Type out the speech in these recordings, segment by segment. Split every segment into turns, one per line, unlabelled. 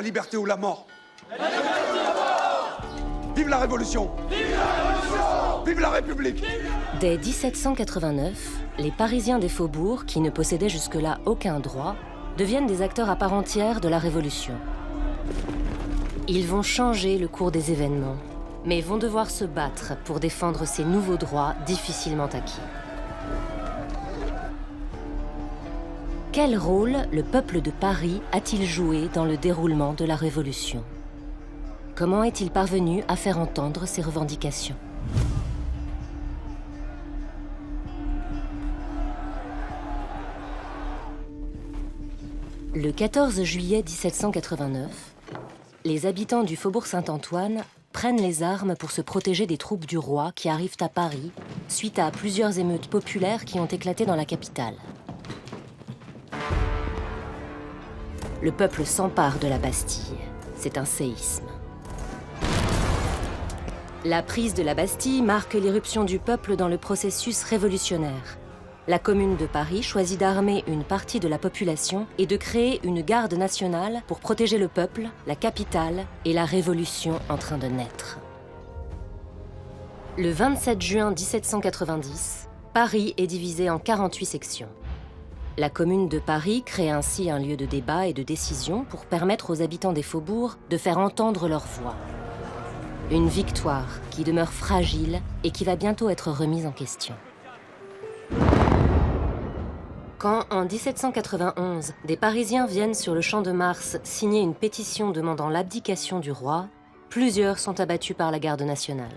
La liberté ou la mort. La liberté ou la mort. Vive la Révolution. Vive la Révolution. Vive la République.
Dès 1789, les Parisiens des faubourgs, qui ne possédaient jusque-là aucun droit, deviennent des acteurs à part entière de la Révolution. Ils vont changer le cours des événements, mais vont devoir se battre pour défendre ces nouveaux droits difficilement acquis. Quel rôle le peuple de Paris a-t-il joué dans le déroulement de la Révolution? Comment est-il parvenu à faire entendre ses revendications? Le 14 juillet 1789, les habitants du faubourg Saint-Antoine prennent les armes pour se protéger des troupes du roi qui arrivent à Paris suite à plusieurs émeutes populaires qui ont éclaté dans la capitale. Le peuple s'empare de la Bastille. C'est un séisme. La prise de la Bastille marque l'irruption du peuple dans le processus révolutionnaire. La Commune de Paris choisit d'armer une partie de la population et de créer une garde nationale pour protéger le peuple, la capitale et la révolution en train de naître. Le 27 juin 1790, Paris est divisé en 48 sections. La Commune de Paris crée ainsi un lieu de débat et de décision pour permettre aux habitants des faubourgs de faire entendre leur voix. Une victoire qui demeure fragile et qui va bientôt être remise en question. Quand, en 1791, des Parisiens viennent sur le Champ de Mars signer une pétition demandant l'abdication du roi, plusieurs sont abattus par la garde nationale.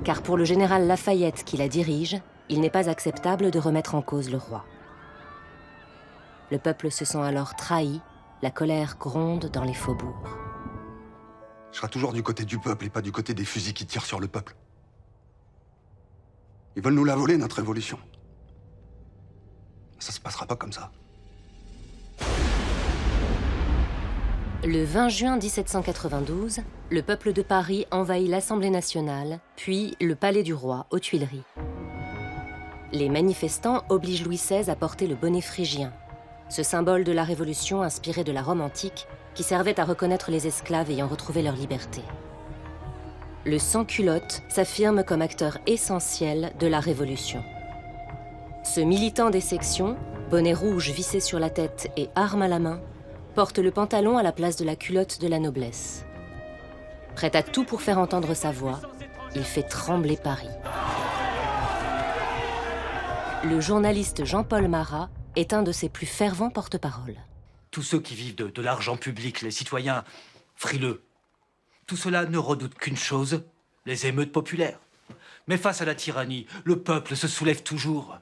Car pour le général Lafayette qui la dirige, il n'est pas acceptable de remettre en cause le roi. Le peuple se sent alors trahi, la colère gronde dans les faubourgs.
Je serai toujours du côté du peuple et pas du côté des fusils qui tirent sur le peuple. Ils veulent nous la voler, notre révolution. Ça se passera pas comme ça.
Le 20 juin 1792, le peuple de Paris envahit l'Assemblée nationale, puis le Palais du Roi, aux Tuileries. Les manifestants obligent Louis XVI à porter le bonnet phrygien, ce symbole de la Révolution inspiré de la Rome antique qui servait à reconnaître les esclaves ayant retrouvé leur liberté. Le sans-culotte s'affirme comme acteur essentiel de la Révolution. Ce militant des sections, bonnet rouge vissé sur la tête et arme à la main, porte le pantalon à la place de la culotte de la noblesse. Prêt à tout pour faire entendre sa voix, il fait trembler Paris. Le journaliste Jean-Paul Marat est un de ses plus fervents porte-parole.
Tous ceux qui vivent de l'argent public, les citoyens frileux, tout cela ne redoute qu'une chose, les émeutes populaires. Mais face à la tyrannie, le peuple se soulève toujours.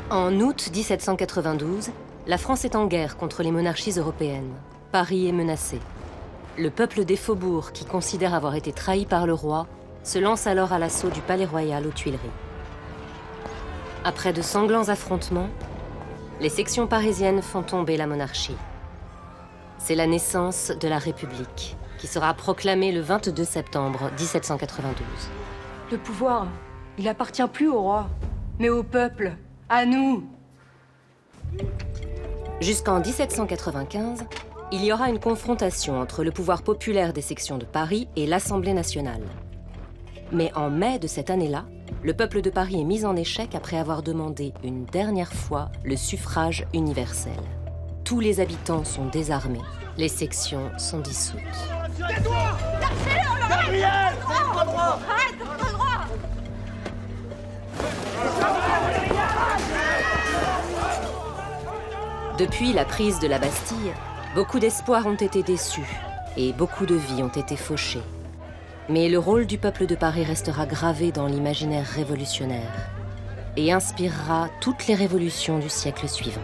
En août 1792, la France est en guerre contre les monarchies européennes. Paris est menacé. Le peuple des faubourgs, qui considère avoir été trahi par le roi, se lance alors à l'assaut du Palais Royal aux Tuileries. Après de sanglants affrontements, les sections parisiennes font tomber la monarchie. C'est la naissance de la République, qui sera proclamée le 22 septembre 1792.
Le pouvoir, il appartient plus au roi, mais au peuple, à nous.
Jusqu'en 1795, il y aura une confrontation entre le pouvoir populaire des sections de Paris et l'Assemblée nationale. Mais en mai de cette année-là, le peuple de Paris est mis en échec après avoir demandé une dernière fois le suffrage universel. Tous les habitants sont désarmés. Les sections sont dissoutes.
Tais-toi! Lâchez-le! Gabriel! C'est pas droit! Arrête, c'est pas droit!
Depuis la prise de la Bastille, beaucoup d'espoirs ont été déçus et beaucoup de vies ont été fauchées. Mais le rôle du peuple de Paris restera gravé dans l'imaginaire révolutionnaire et inspirera toutes les révolutions du siècle suivant.